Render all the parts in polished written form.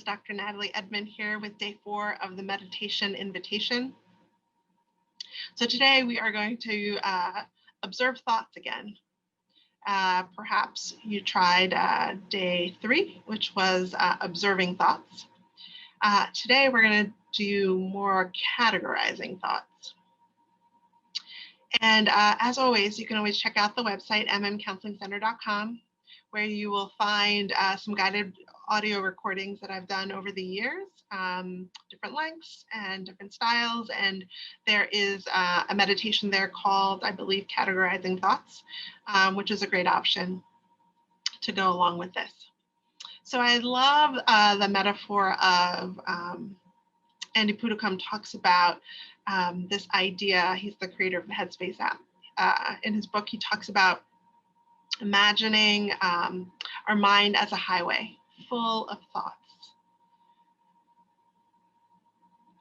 Dr. Nathalie Edmond here with day 4 of the meditation invitation. So today we are going to observe thoughts again. Perhaps you tried day 3, which was observing thoughts. Today we're going to do more categorizing thoughts. And as always, you can always check out the website, mmcounselingcenter.com, where you will find some guided audio recordings that I've done over the years, different lengths and different styles. And there is a meditation there called, I believe, Categorizing Thoughts, which is a great option to go along with this. So I love the metaphor of Andy Puddicombe talks about this idea. He's the creator of the Headspace app. In his book, he talks about imagining our mind as a highway full of thoughts.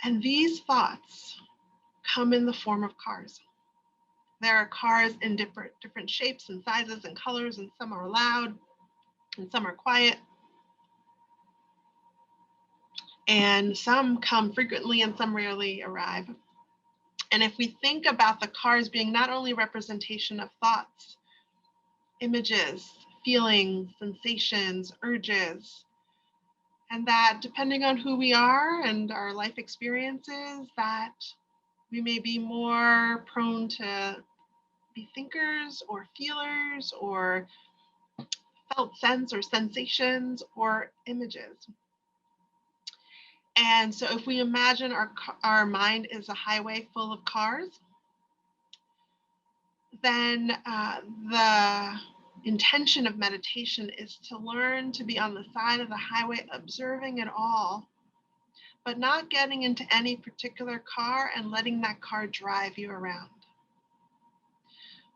And these thoughts come in the form of cars. There are cars in different shapes and sizes and colors, and some are loud and some are quiet. And some come frequently and some rarely arrive. And if we think about the cars being not only representation of thoughts, images, feelings, sensations, urges, and that depending on who we are and our life experiences, that we may be more prone to be thinkers or feelers or felt sense or sensations or images. And so if we imagine our mind is a highway full of cars, then the intention of meditation is to learn to be on the side of the highway, observing it all, but not getting into any particular car and letting that car drive you around.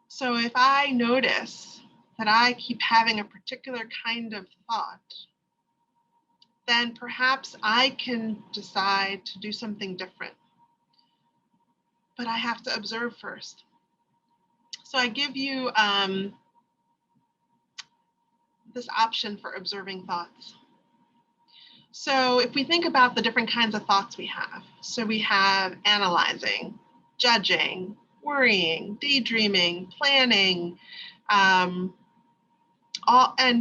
So if I notice that I keep having a particular kind of thought, then perhaps I can decide to do something different. But I have to observe first. So I give you this option for observing thoughts. So if we think about the different kinds of thoughts we have, so we have analyzing, judging, worrying, daydreaming, planning, and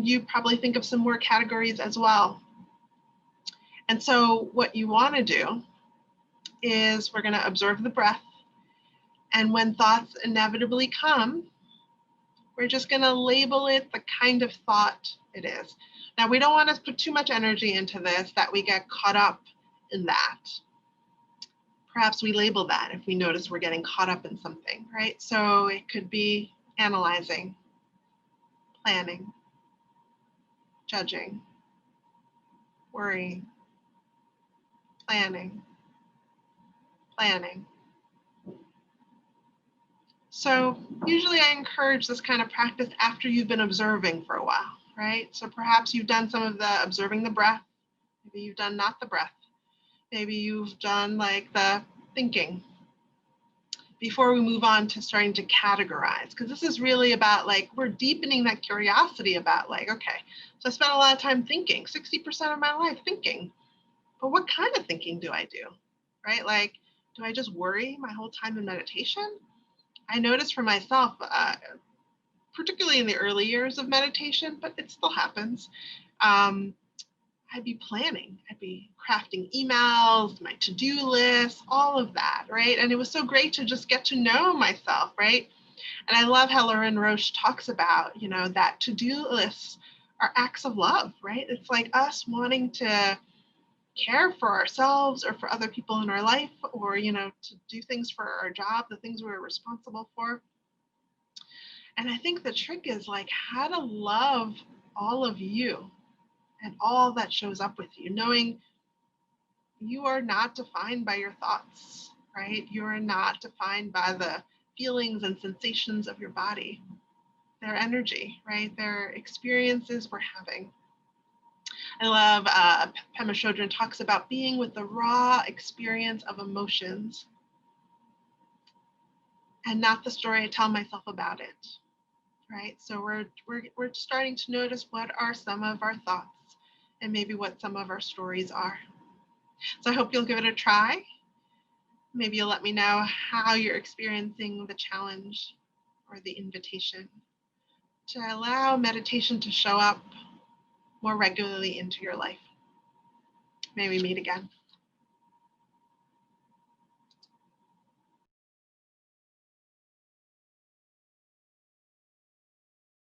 you probably think of some more categories as well. And so what you want to do is we're going to observe the breath. And when thoughts inevitably come, we're just going to label it the kind of thought it is. Now, we don't want to put too much energy into this that we get caught up in that. Perhaps we label that if we notice we're getting caught up in something, right? So it could be analyzing, planning, judging, worrying, planning. So usually I encourage this kind of practice after you've been observing for a while, right? So perhaps you've done some of the observing the breath. Maybe you've done not the breath. Maybe you've done like the thinking before we move on to starting to categorize, because this is really about like, we're deepening that curiosity about like, okay, so I spent a lot of time thinking, 60% of my life thinking, but what kind of thinking do I do, right? Like, do I just worry my whole time in meditation? I noticed for myself, particularly in the early years of meditation, but it still happens, I'd be planning, I'd be crafting emails, my to-do list, all of that, right? And it was so great to just get to know myself, right? And I love how Lauren Roche talks about, that to-do lists are acts of love, right? It's like us wanting to care for ourselves or for other people in our life, or, to do things for our job, the things we're responsible for. And I think the trick is like how to love all of you and all that shows up with you, knowing you are not defined by your thoughts, right? You are not defined by the feelings and sensations of your body. They're energy, right? They're experiences we're having. I love Pema Chodron talks about being with the raw experience of emotions and not the story I tell myself about it, right? So we're starting to notice what are some of our thoughts and maybe what some of our stories are. So I hope you'll give it a try. Maybe you'll let me know how you're experiencing the challenge or the invitation to allow meditation to show up more regularly into your life. May we meet again.